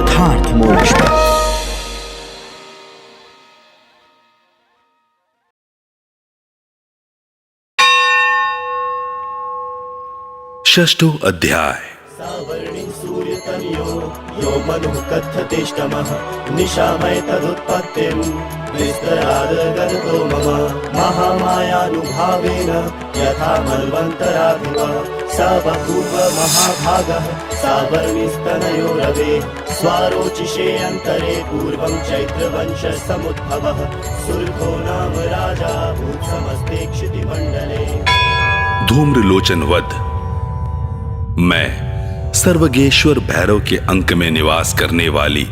यथार्थ मोक्ष पर। षष्ठो अध्याय। सावर्णिं सूर्यतनयो यो मनुः कथ्यतेष्टमः निशामय तदुत्पत्तिं विस्तरादगतो मम महामायानुभावेन यथा मन्वन्तराधिपः स बभूव महाभागः सावर्णिस्तनयो रवे स्वारोचिषे अन्तरे पूर्वं चैत्रवंशसमुद्भवः सुरथो नाम राजा भूत्समस्ते क्षितिमण्डले। धूम्रलोचन वध। मैं सर्वगेश्वर भैरव के अंक में निवास करने वाली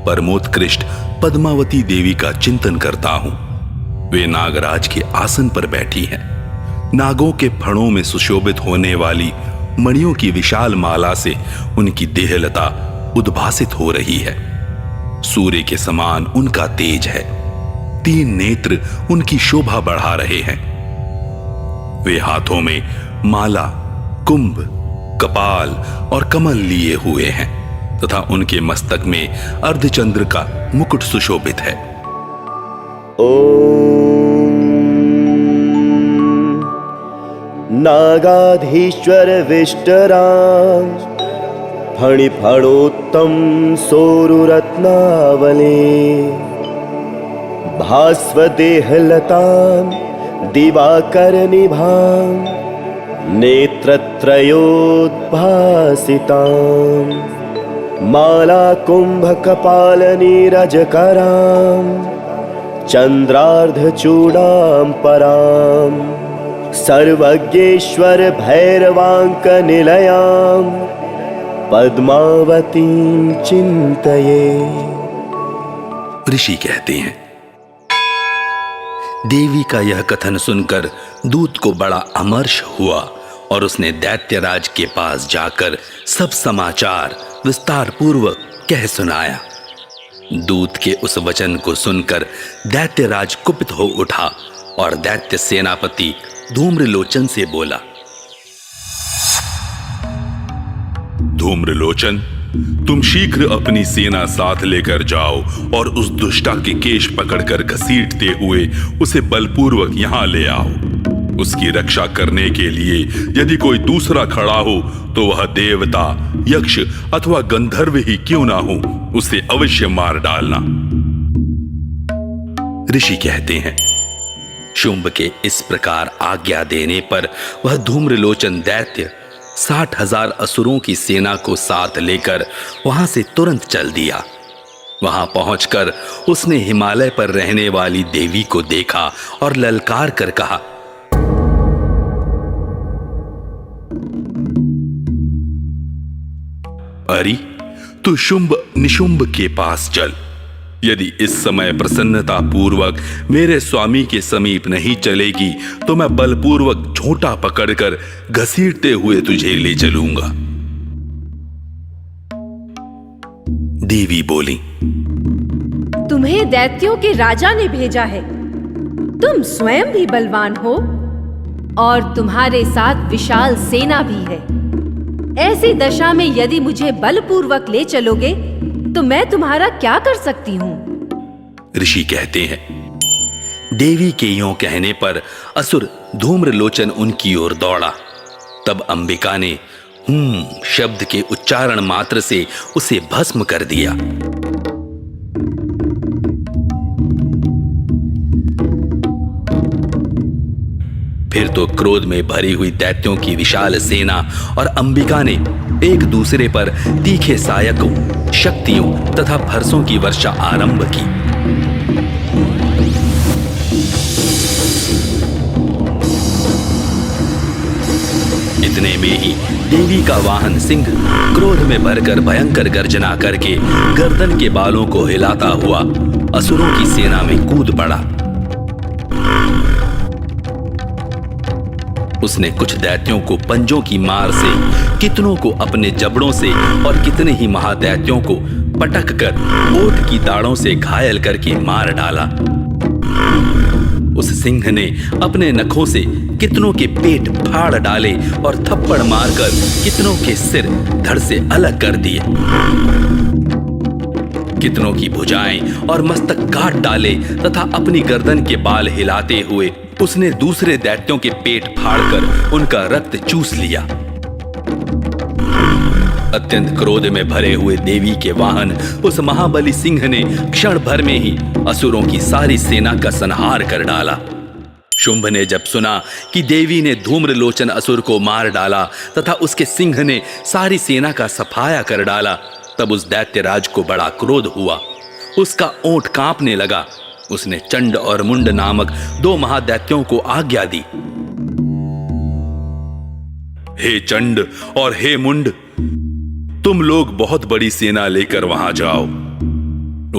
परमोत्कृष्ट पद्मावती देवी का चिंतन करता हूं। वे नागराज के आसन पर बैठी हैं। नागों के फणों में सुशोभित होने वाली मणियों की विशाल माला से उनकी देहलता उद्भासित हो रही है। सूर्य के समान उनका तेज है। 3 नेत्र उनकी शोभा बढ़ा रहे हैं। वे हाथों में माला, कुंभ, कपाल और कमल लिए हुए हैं तथा उनके मस्तक में अर्धचंद्र का मुकुट सुशोभित है। ओम नागाधीश्वर विष्टराम फणिफणोत्तम सोरुरत्नावले भास्वदेहलतां दिवाकर निभां नेत्रत्रयोद्भासितां माला कुंभकपाल नीरजकरां चंद्रार्धचूडां परां सर्वज्ञेश्वर भैरवांक निलयां पद्मावतीं चिंतये। ऋषि कहते हैं, देवी का यह कथन सुनकर दूत को बड़ा अमर्ष हुआ और उसने दैत्यराज के पास जाकर सब समाचार विस्तार पूर्वक कह सुनाया। दूत के उस वचन को सुनकर दैत्यराज कुपित हो उठा और दैत्य सेनापति धूम्रलोचन से बोला, धूम्रलोचन, तुम शीघ्र अपनी सेना साथ लेकर जाओ और उस दुष्टा के केश पकड़कर घसीटते हुए उसे बलपूर्वक यहां ले आओ। उसकी रक्षा करने के लिए यदि कोई दूसरा खड़ा हो तो वह देवता, यक्ष अथवा गंधर्व ही क्यों ना हो, उसे अवश्य मार डालना। ऋषि कहते हैं, शुंभ के इस प्रकार आज्ञा देने पर वह धूम्रलोचन दैत्य 60,000 असुरों की सेना को साथ लेकर वहां से तुरंत चल दिया। वहां पहुंचकर उसने हिमालय पर रहने वाली देवी को देखा और ललकार कर कहा, अरे तू शुंभ निशुंभ के पास चल। यदि इस समय प्रसन्नता पूर्वक मेरे स्वामी के समीप नहीं चलेगी तो मैं बलपूर्वक झोंटा पकड़कर घसीटते हुए तुझे ले चलूंगा। देवी बोली, तुम्हें दैत्यों के राजा ने भेजा है। तुम स्वयं भी बलवान हो और तुम्हारे साथ विशाल सेना भी है। ऐसी दशा में यदि मुझे बलपूर्वक ले चलोगे तो मैं तुम्हारा क्या कर सकती हूँ? ऋषि कहते हैं, देवी के यों कहने पर असुर धूम्रलोचन उनकी ओर दौड़ा। तब अंबिका ने शब्द के उच्चारण मात्र से उसे भस्म कर दिया। फिर तो क्रोध में भरी हुई दैत्यों की विशाल सेना और अंबिका ने एक दूसरे पर तीखे सायकों, शक्तियों तथा फरसों की वर्षा आरंभ की। इतने में ही देवी का वाहन सिंह क्रोध में भरकर भयंकर गर्जना करके गर्दन के बालों को हिलाता हुआ असुरों की सेना में कूद पड़ा। उसने कुछ दैत्यों को पंजों की मार से, कितनों को अपने जबड़ों से और कितने ही महादैत्यों को पटक कर ओठ की दाढ़ों से घायल करके मार डाला। उस सिंह ने अपने नखों से कितनों के पेट फाड़ डाले और थप्पड़ मारकर कितनों के सिर धड़ से अलग कर दिए। कितनों की भुजाएं और मस्तक काट डाले तथा अपनी गर्दन के बाल हिलाते हुए उसने दूसरे दैत्यों के पेट फाड़कर उनका रक्त चूस लिया। अत्यंत क्रोध में भरे हुए देवी के वाहन उस महाबली सिंह ने क्षण भर में ही असुरों की सारी सेना का संहार कर डाला। शुंभ ने जब सुना कि देवी ने धूम्रलोचन असुर को मार डाला तथा उसके सिंह ने सारी सेना का सफाया कर डाला, तब उस दैत्यराज को बड़ा क्रोध हुआ। उसका ओंठ कांपने लगा। उसने चंड और मुंड नामक 2 महादैत्यों को आज्ञा दी, हे चंड और हे मुंड, तुम लोग बहुत बड़ी सेना लेकर वहां जाओ।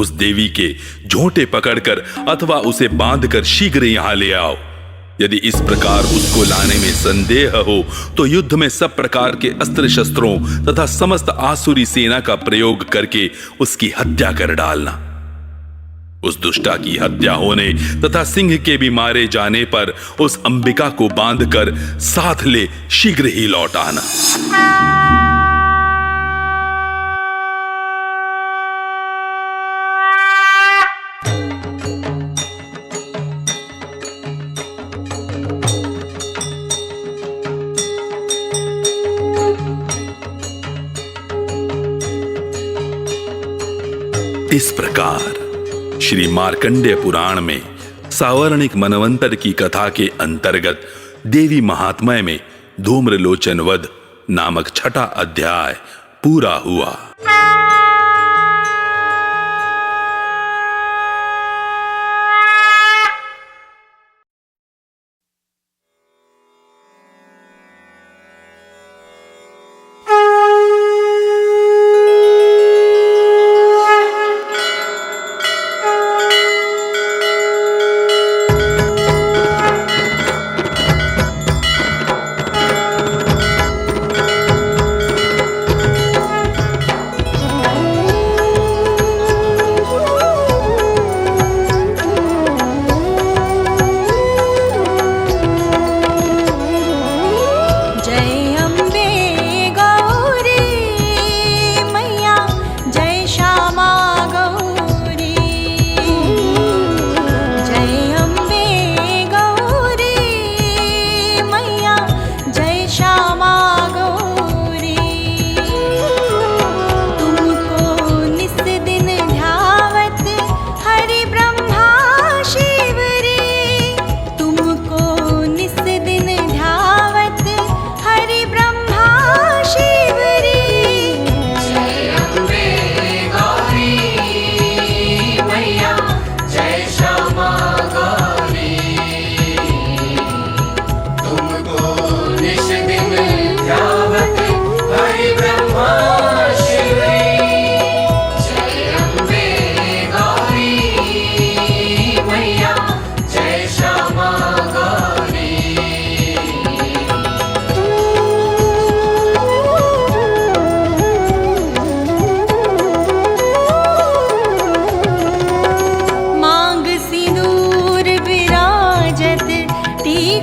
उस देवी के झोंटे पकड़कर अथवा उसे बांधकर शीघ्र यहां ले आओ। यदि इस प्रकार उसको लाने में संदेह हो तो युद्ध में सब प्रकार के अस्त्र शस्त्रों तथा समस्त आसुरी सेना का प्रयोग करके उसकी हत्या कर डालना। उस दुष्टा की हत्या होने तथा सिंह के भी मारे जाने पर उस अंबिका को बांधकर साथ ले शीघ्र ही लौट आना। इस प्रकार श्री मार्कंडेय पुराण में सावर्णिक मनवंतर की कथा के अंतर्गत देवी महात्म्य में धूम्रलोचन वध नामक 6वां अध्याय पूरा हुआ।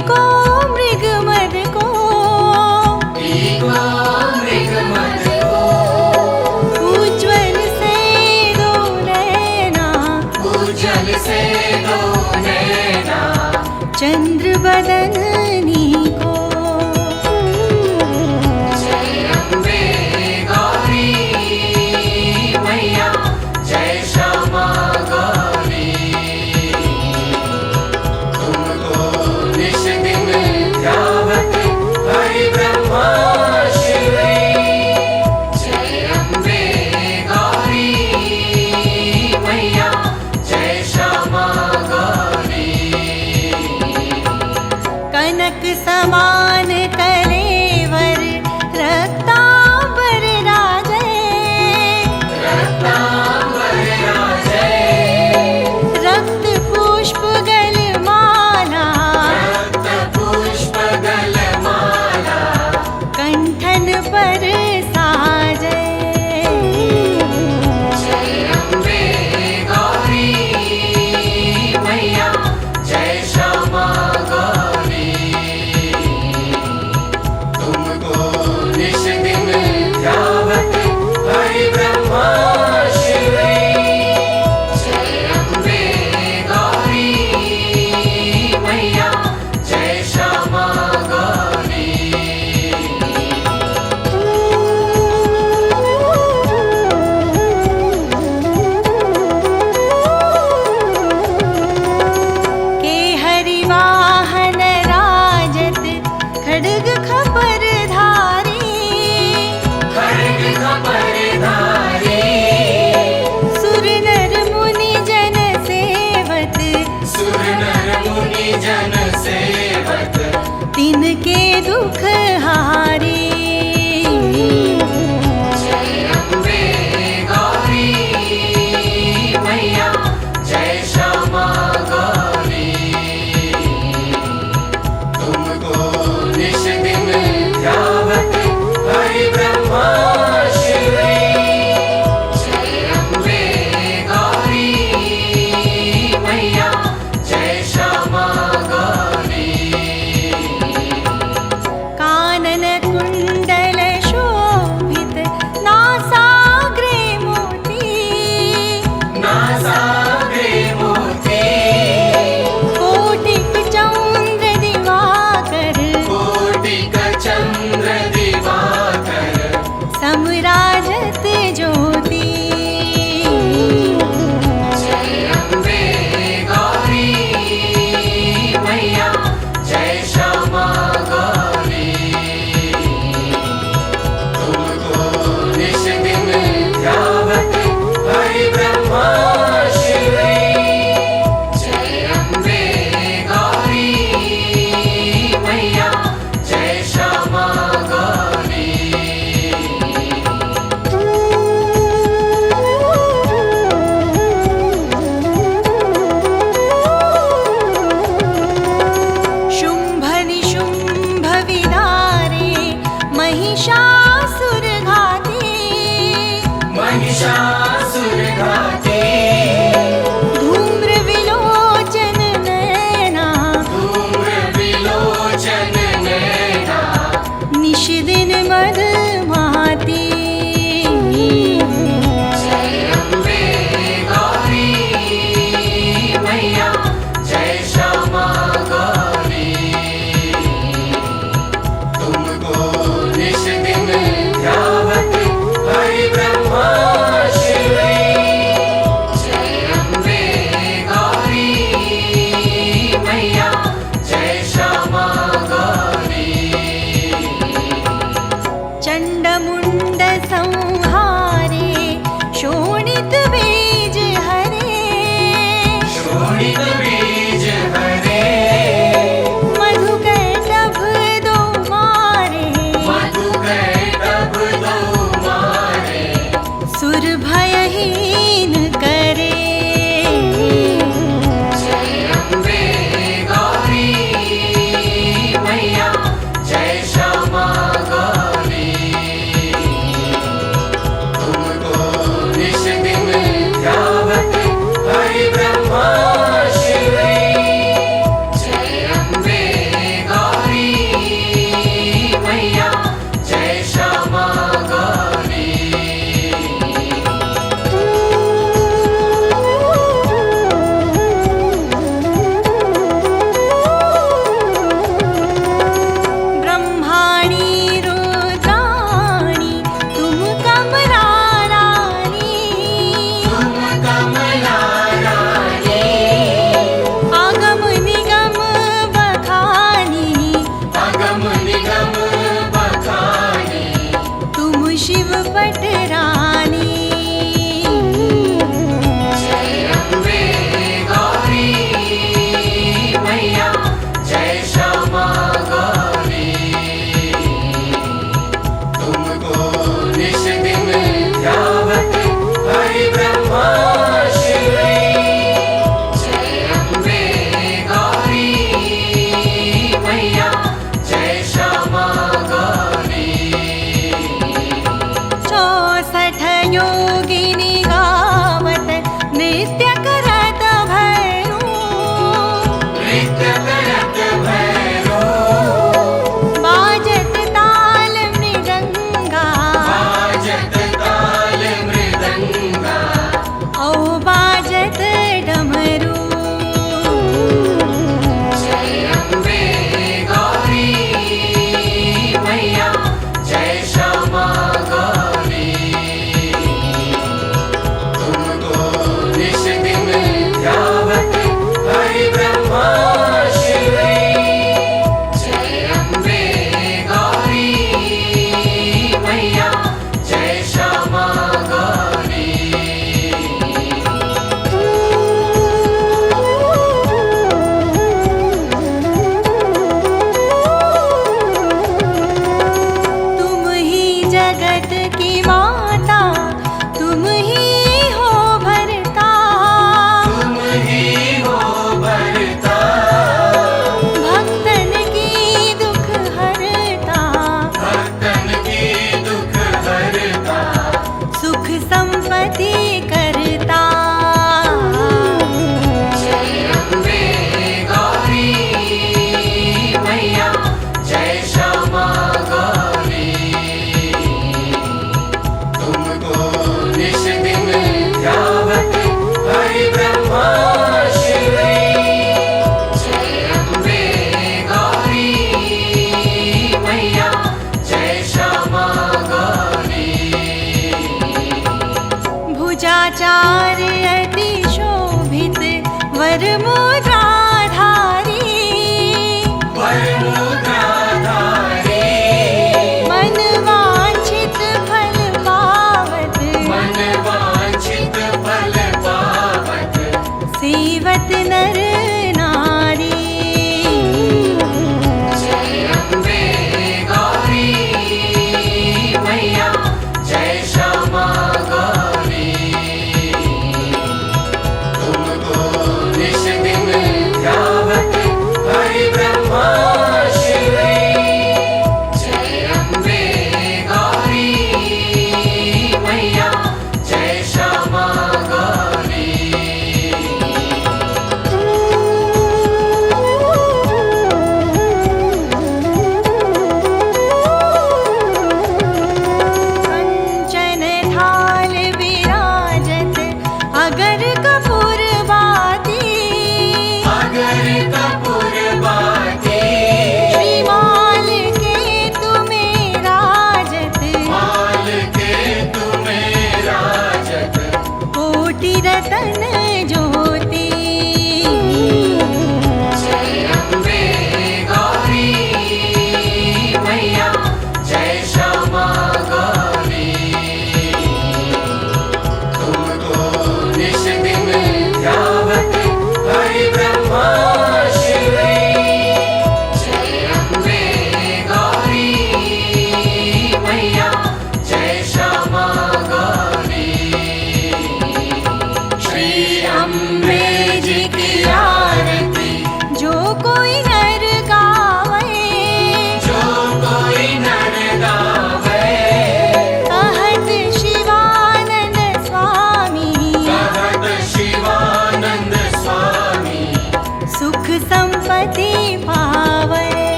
को मृग मद को उनके दुख हारी।